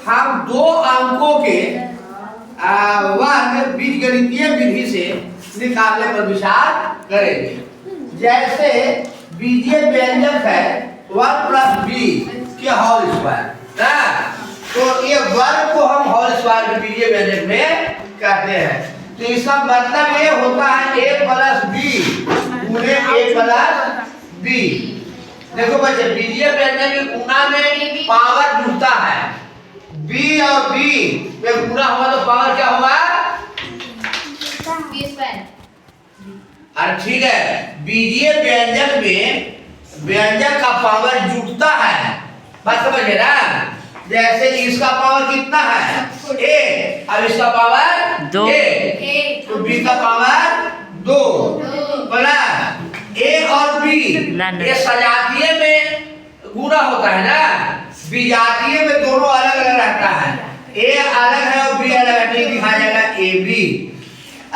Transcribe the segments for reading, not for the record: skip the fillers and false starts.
हम दो अंकों के वर्ग बीजगणितीय विधि से निकालने पर विचार करेंगे। जैसे बीजीय व्यंजक है 1 + b के होल स्क्वायर ना, तो ये वर्ग को हम होल स्क्वायर के बीजीय व्यंजक में कहते हैं। तो इसका मतलब ये होता है a + b गुणे a + b। देखो बच्चे, बीजीय व्यंजक के गुणा में पावर जुड़ता है, b और b में गुणा हुआ तो पावर क्या होगा? b²। अरे ठीक है, बीजीय व्यंजक में व्यंजक का पावर जुड़ता है, बात समझे ना। जैसे इसका पावर कितना है? a, अब इसका पावर 2, तो b का पावर 2 प्लस a और b, ये सजातीय में गुणा होता है ना, विजातीय में दोनों अलग अलग रहता है, a अलग है और b अलग है, तो दिखाया जाएगा ab।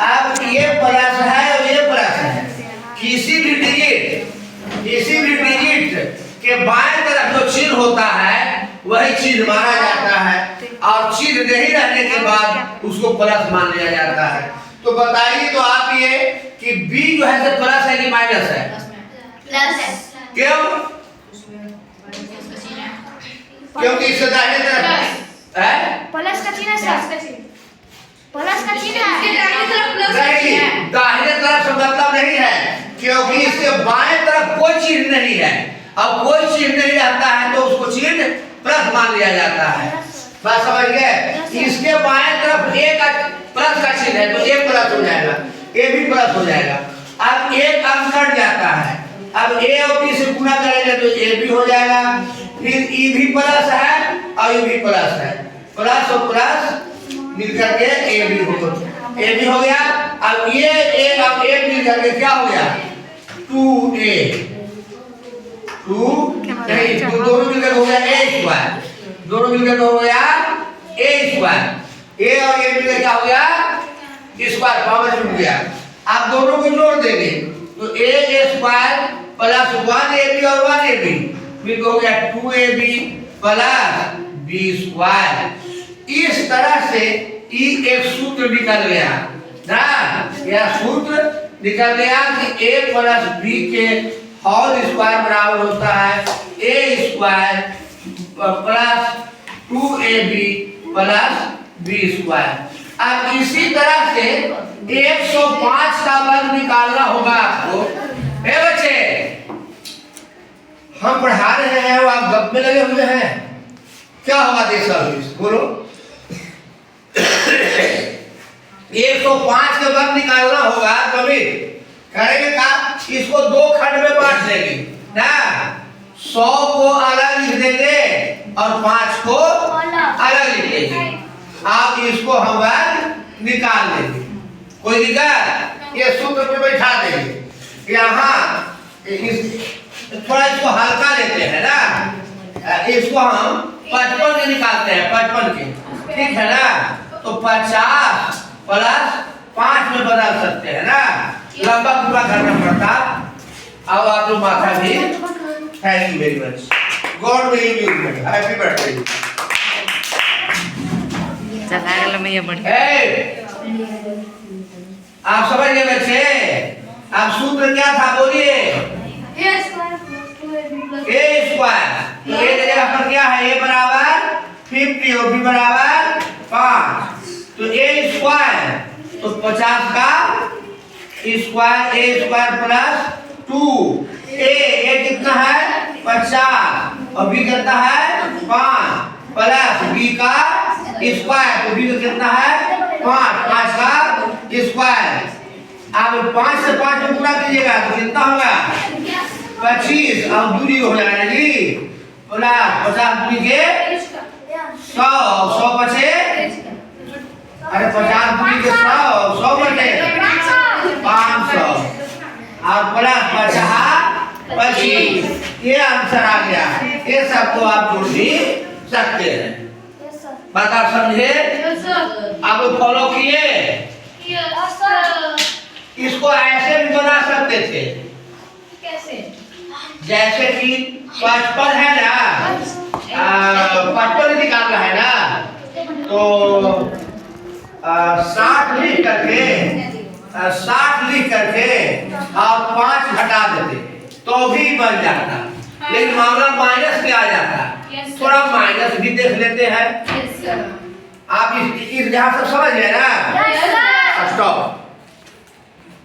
अब ये प्लस है और ये प्लस है, किसी भी डिजिट के बाएं तरफ जो चिन्ह होता है वही चिन्ह माना जाता है, और चिन्ह नहीं रहने के बाद उसको प्लस मान लिया जाता है। तो बताइए तो आप ये कि b जो है से प्लस है कि माइनस है? प्लस है। क्यों? क्योंकि इससे दाहिने तरफ है प्लस का चिन्ह है, प्लस का चिन्ह है, नहीं, दाहिने तरफ से मतलब नहीं है, क्योंकि इसके बाएं तरफ कोई चिन्ह नहीं है। अब कोई चिन्ह नहीं रहता है तो उसको चिन्ह प्लस मान लिया जाता है, बात समझ गए। इसके बाएं तरफ a का प्लस का चिन्ह है तो a प्लस हो जाएगा, a भी प्लस हो जाएगा। अब एक अंक कट जाता है, अब a और b से गुणा करेंगे तो a भी हो जाएगा, फिर e भी प्लस है और e भी प्लस है, प्लस और प्लस मिलकर के a भी हो गया। अब ये एक और एक मिलकर के क्या हो गया? 2a, 2 नहीं, दोनों मिलकर हो गया a², दोनों मिलकर हो गया a², a और a मिलकर क्या हो गया? स्क्वायर, पावर जुड़ गया। आप दोनों को जोड़ देंगे तो a² प्लस 1ab और 1ab मिलकर हो गया 2ab प्लस b²। इस तरह से एक सूत्र निकल गया ना, यह सूत्र निकल गया कि a + b के होल स्क्वायर बराबर होता है a² plus 2ab plus b²। अब इसी तरह से 105 का वर्ग निकालना होगा आपको। बच्चे, हम पढ़ा रहे हैं और आप गप में लगे हुए हैं, क्या होगा देख बोलो। 105 के वर्ग निकालना होगा, कभी करेंगे का? इसको दो खंड में बांट देंगे ना, 100 को अलग लिख देंगे और 5 को अलग लिख देंगे। आप इसको हम वर्ग निकाल लेंगे, कोई दिक्कत? ये सूत्र पे बैठा देंगे। यहाँ थोड़ा इसको हल्का लेते हैं ना, इसको हम 55 के निकालते हैं, 55 के, ठीक है ना। तो 50 प्लस 5 में बदल सकते हैं ना, लंबा पूरा करना पड़ता। अब आप लोग माथा भी, thank you very much, God will you, happy birthday. आप समझ गए बच्चे? अब सूत्र क्या था बोलिए? a², तो a जगह पर क्या है? a बराबर 50 और b बराबर 5, तो a² तो 50 का स्क्वायर, a² प्लस 2, a कितना है? 50 और b कितना है? 5 प्लस b का स्क्वायर, तो b कितना है? 5 का स्क्वायर। अब 5 से 5 में गुणा कीजिएगा तो कितना होगा? 25, और दूरी हो जाएगा जी, बोला 50 दूरी के 100 बचे, अरे 50 दूरी के 100 बचे 500 और प्लस 25, ये आंसर आ गया। ये सबको आप जोड़ भी सकते हैं, बात आप समझे? आप फॉलो किए? इसको ऐसे भी बना सकते थे, कैसे? जैसे कि 55 है ना, 55 निकालना है ना, तो 60 लिख करके 60 लिख करके आप 5 घटा देते तो भी बन जाता, लेकिन मामला माइनस के आ जाता। थोड़ा माइनस भी देख लेते हैं। आप इस लिहाज से समझ गए ना? Yes sir. स्टॉप।